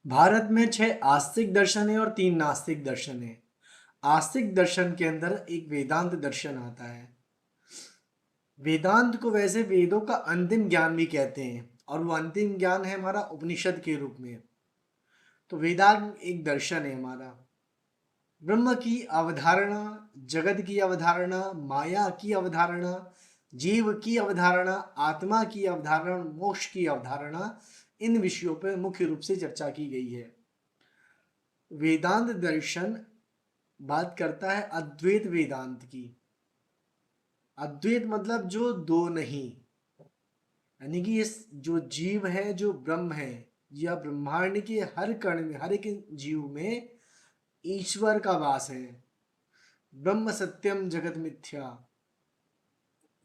भारत में 6 आस्तिक दर्शन है और 3 नास्तिक दर्शन है। आस्तिक दर्शन के अंदर एक वेदांत दर्शन आता है। वेदांत को वैसे वेदों का अंतिम ज्ञान भी कहते हैं और वो अंतिम ज्ञान है हमारा उपनिषद के रूप में। तो वेदांत एक दर्शन है हमारा। ब्रह्म की अवधारणा, जगत की अवधारणा, माया की अवधारणा, जीव की अवधारणा, आत्मा की अवधारणा, मोक्ष की अवधारणा, इन विषयों पर मुख्य रूप से चर्चा की गई है। वेदांत दर्शन बात करता है अद्वैत वेदांत की। अद्वैत मतलब जो दो नहीं, यानी कि इस जो जीव है, जो ब्रह्म है, या ब्रह्मांड के हर कण में, हर एक जीव में ईश्वर का वास है। ब्रह्म सत्यम जगत मिथ्या,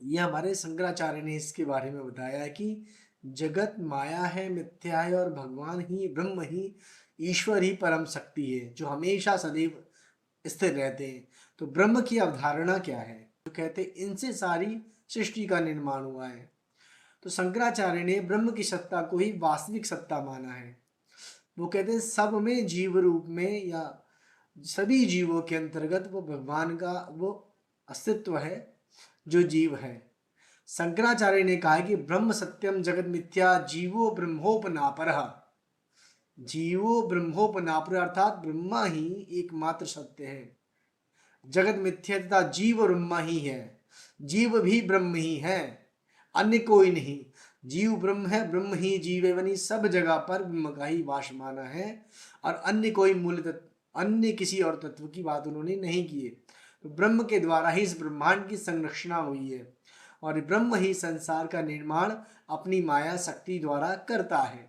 ये हमारे शंकराचार्य ने इसके बारे में बताया कि जगत माया है, मिथ्या है, और भगवान ही, ब्रह्म ही, ईश्वर ही परम शक्ति है जो हमेशा सदैव स्थिर रहते हैं। तो ब्रह्म की अवधारणा क्या है? तो कहते हैं इनसे सारी सृष्टि का निर्माण हुआ है। तो शंकराचार्य ने ब्रह्म की सत्ता को ही वास्तविक सत्ता माना है। वो कहते हैं सब में, जीव रूप में, या सभी जीवों के अंतर्गत वो भगवान का वो अस्तित्व है जो जीव है। शंकराचार्य ने कहा कि ब्रह्म सत्यम जगत मिथ्या जीवो ब्रह्मोपनापरः। जीवो ब्रह्मोपनापर अर्थात ब्रह्मा ही एकमात्र सत्य है। जगत मिथ्या तथा जीव ब्रह्म ही है, जीव भी ब्रह्म ही है, अन्य कोई नहीं। जीव ब्रह्म है, ब्रह्म ही जीव है, यानी सब जगह पर ब्रह्म का ही वास माना है और अन्य कोई मूल तत्व, अन्य किसी और तत्व की बात उन्होंने नहीं की है। तो ब्रह्म के द्वारा ही इस ब्रह्मांड की संरचना हुई है और ब्रह्म ही संसार का निर्माण अपनी माया शक्ति द्वारा करता है।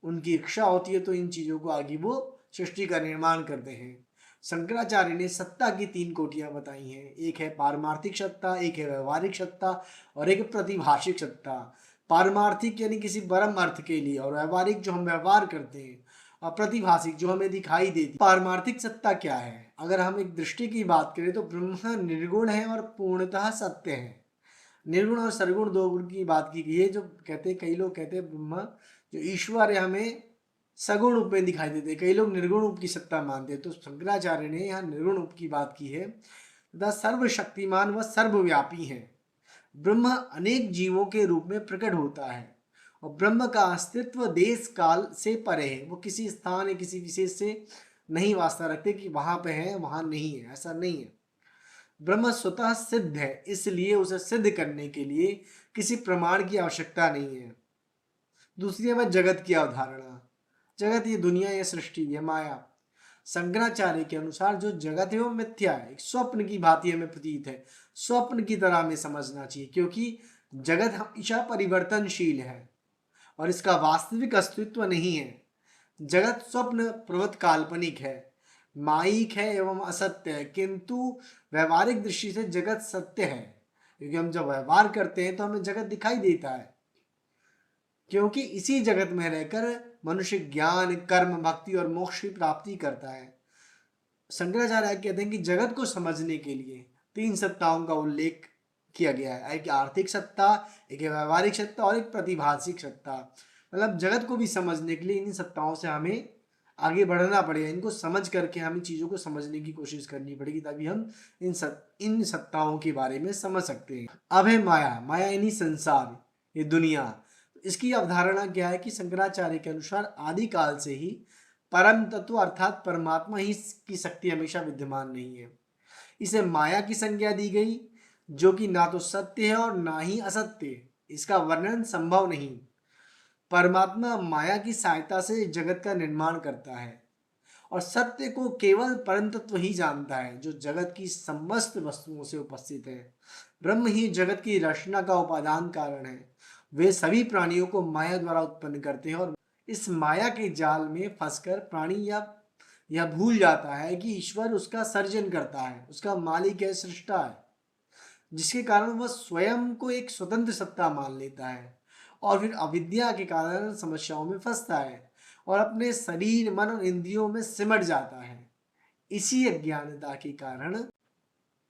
उनकी इच्छा होती है तो इन चीजों को आगे वो सृष्टि का निर्माण करते हैं। शंकराचार्य ने सत्ता की 3 कोटियां बताई हैं। एक है पारमार्थिक सत्ता, एक है व्यवहारिक सत्ता और एक प्रतिभाषिक सत्ता। पारमार्थिक यानी किसी परम अर्थ के लिए, और व्यवहारिक जो हम व्यवहार करते हैं, और प्रतिभाषिक जो हमें दिखाई देती। पारमार्थिक सत्ता क्या है? अगर हम एक दृष्टि की बात करें तो ब्रह्म निर्गुण है और पूर्णतः सत्य है। निर्गुण और सरगुण 2 गुण की बात की गई है। जो कहते हैं, कई लोग कहते हैं ब्रह्म जो ईश्वर है हमें सगुण रूप में दिखाई देते, कई लोग निर्गुण रूप की सत्ता मानते हैं। तो शंकराचार्य ने यहाँ निर्गुण रूप की बात की है तथा सर्वशक्तिमान व सर्वव्यापी है। ब्रह्म अनेक जीवों के रूप में प्रकट होता है और ब्रह्म का अस्तित्व देश काल से परे है। वो किसी स्थान या किसी विशेष से नहीं वास्ता रखते कि वहां पे है वहां नहीं है, ऐसा नहीं है। ब्रह्म स्वतः सिद्ध है, इसलिए उसे सिद्ध करने के लिए किसी प्रमाण की आवश्यकता नहीं है। दूसरी है जगत की अवधारणा। जगत ये दुनिया, ये सृष्टि, ये माया। शंकराचार्य के अनुसार जो जगत है वो मिथ्या है, एक स्वप्न की भांति हमें प्रतीत है। स्वप्न की तरह हमें समझना चाहिए क्योंकि जगत हमेशा परिवर्तनशील है और इसका वास्तविक अस्तित्व नहीं है। जगत स्वप्न प्रवत काल्पनिक है, मायिक है एवं असत्य है, किंतु व्यवहारिक दृष्टि से जगत सत्य है क्योंकि हम जब व्यवहार करते हैं तो हमें जगत दिखाई देता है, क्योंकि इसी जगत में रहकर मनुष्य ज्ञान, कर्म, भक्ति और मोक्ष की प्राप्ति करता है। शंकराचार्य कहते हैं कि जगत को समझने के लिए 3 सत्ताओं का उल्लेख किया गया है। एक आर्थिक सत्ता, एक व्यवहारिक सत्ता और एक प्रतिभाषिक सत्ता। मतलब जगत को भी समझने के लिए इन सत्ताओं से हमें आगे बढ़ना पड़ेगा। इनको समझ करके हमें चीज़ों को समझने की कोशिश करनी पड़ेगी, तभी हम इन सत्ताओं के बारे में समझ सकते हैं। अब है माया। माया यानी संसार, ये दुनिया। इसकी अवधारणा क्या है कि शंकराचार्य के अनुसार आदिकाल से ही परम तत्व अर्थात परमात्मा ही की शक्ति हमेशा विद्यमान नहीं है। इसे माया की संज्ञा दी गई जो कि ना तो सत्य है और ना ही असत्य, इसका वर्णन संभव नहीं। परमात्मा माया की सहायता से जगत का निर्माण करता है और सत्य को केवल परम तत्व ही जानता है जो जगत की समस्त वस्तुओं से उपस्थित है। ब्रह्म ही जगत की रचना का उपादान कारण है। वे सभी प्राणियों को माया द्वारा उत्पन्न करते हैं और इस माया के जाल में फंसकर प्राणी या यह भूल जाता है कि ईश्वर उसका सर्जन करता है, उसका मालिक है, सृष्टा है, जिसके कारण वह स्वयं को एक स्वतंत्र सत्ता मान लेता है और फिर अविद्या के कारण समस्याओं में फंसता है और अपने शरीर, मन और इंद्रियों में सिमट जाता है। इसी अज्ञानता के कारण,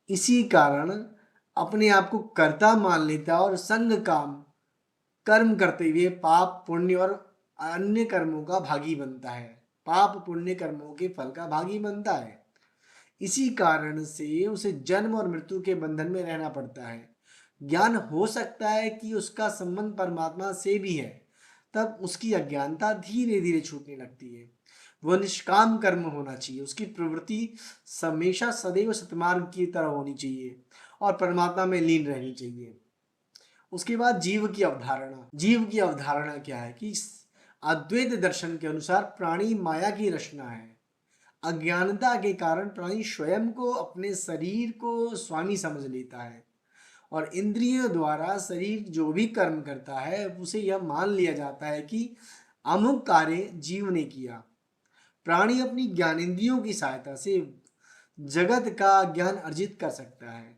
इसी कारण अपने आप को कर्ता मान लेता है और संग काम कर्म करते हुए पाप, पुण्य और अन्य कर्मों का भागी बनता है, पाप पुण्य कर्मों के फल का भागी बनता है। इसी कारण से उसे जन्म और मृत्यु के बंधन में रहना पड़ता है। ज्ञान हो सकता है कि उसका संबंध परमात्मा से भी है, तब उसकी अज्ञानता धीरे धीरे छूटने लगती है। वह निष्काम कर्म होना चाहिए, उसकी प्रवृत्ति हमेशा सदैव सतमार्ग की तरह होनी चाहिए और परमात्मा में लीन रहनी चाहिए। उसके बाद जीव की अवधारणा। जीव की अवधारणा क्या है कि अद्वैत दर्शन के अनुसार प्राणी माया की रचना है। अज्ञानता के कारण प्राणी स्वयं को, अपने शरीर को स्वामी समझ लेता है और इंद्रियों द्वारा शरीर जो भी कर्म करता है उसे यह मान लिया जाता है कि अमुक कार्य जीव ने किया। प्राणी अपनी ज्ञानेंद्रियों की सहायता से जगत का ज्ञान अर्जित कर सकता है।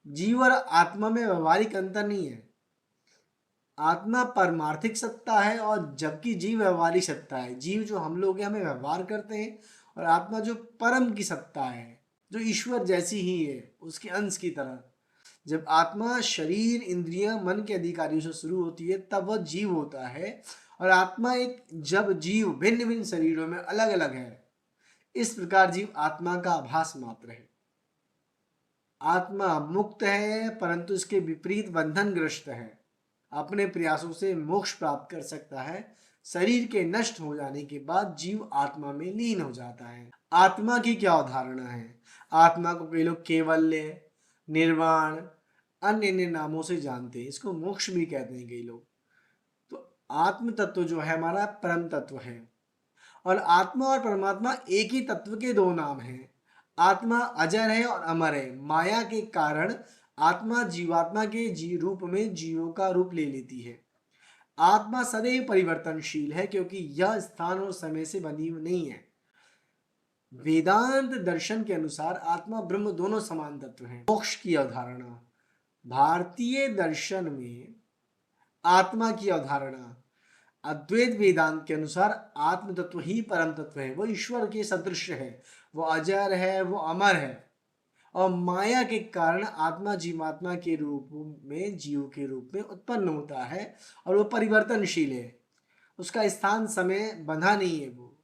जीव और आत्मा में व्यवहारिक अंतर नहीं है। आत्मा परमार्थिक सत्ता है और जबकि जीव व्यवहारिक सत्ता है। जीव जो हम लोग हैं, हमें व्यवहार करते हैं, और आत्मा जो परम की सत्ता है, जो ईश्वर जैसी ही है, उसके अंश की तरह। जब आत्मा शरीर इंद्रियां मन के अधिकारियों से शुरू होती है तब वह जीव होता है, और आत्मा एक, जब जीव भिन्न भिन्न शरीरों में अलग अलग है, इस प्रकार जीव आत्मा का आभास मात्र है। आत्मा मुक्त है परंतु इसके विपरीत बंधनग्रस्त है। अपने प्रयासों से मोक्ष प्राप्त कर सकता है। शरीर के नष्ट हो जाने के बाद जीव आत्मा में लीन हो जाता है। आत्मा की क्या अवधारणा है? आत्मा को कई लोग केवल्य, निर्वाण, अन्य अन्य नामों से जानते हैं। इसको मोक्ष भी कहते हैं कई लोग। तो आत्म तत्व जो है हमारा परम तत्व है, और आत्मा और परमात्मा एक ही तत्व के दो नाम हैं। आत्मा अजर है और अमर है। माया के कारण आत्मा जीवात्मा के रूप में जीवों का रूप ले लेती है। आत्मा सदैव परिवर्तनशील है क्योंकि यह स्थान और समय से बनी हुई नहीं है। वेदांत दर्शन के अनुसार आत्मा ब्रह्म दोनों समान तत्व हैं। मोक्ष की अवधारणा। भारतीय दर्शन में आत्मा की अवधारणा अद्वैत वेदांत के अनुसार आत्म तत्व ही परम तत्व है। वो ईश्वर के सदृश है, वो अजर है, वो अमर है, और माया के कारण आत्मा जीवात्मा के रूप में, जीव के रूप में उत्पन्न होता है, और वो परिवर्तनशील है। उसका स्थान समय बंधा नहीं है। वो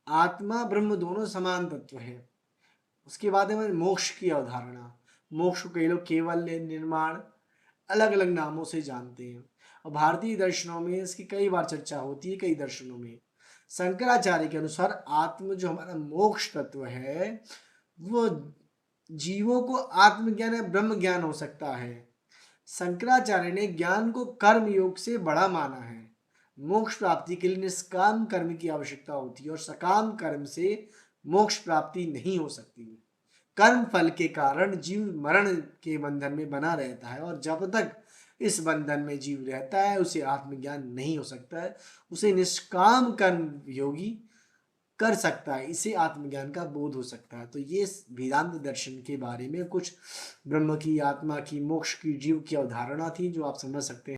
आत्मा ब्रह्म दोनों समान तत्व है। उसके बाद है मोक्ष की अवधारणा। मोक्ष को कई लोग केवल्य, निर्माण, अलग अलग नामों से जानते हैं, और भारतीय दर्शनों में इसकी कई बार चर्चा होती है। कई दर्शनों में शंकराचार्य के अनुसार आत्म जो हमारा मोक्ष तत्व है, वो जीवों को आत्मज्ञान या ब्रह्म ज्ञान हो सकता है। शंकराचार्य ने ज्ञान को कर्म योग से बड़ा माना है। मोक्ष प्राप्ति के लिए निष्काम कर्म की आवश्यकता होती है और सकाम कर्म से मोक्ष प्राप्ति नहीं हो सकती। कर्म फल के कारण जीव मरण के बंधन में बना रहता है, और जब तक इस बंधन में जीव रहता है उसे आत्मज्ञान नहीं हो सकता है। उसे निष्काम कर्म योगी कर सकता है, इसे आत्मज्ञान का बोध हो सकता है। तो ये वेदांत दर्शन के बारे में कुछ ब्रह्म की, आत्मा की, मोक्ष की, जीव की अवधारणा थी जो आप समझ सकते हैं।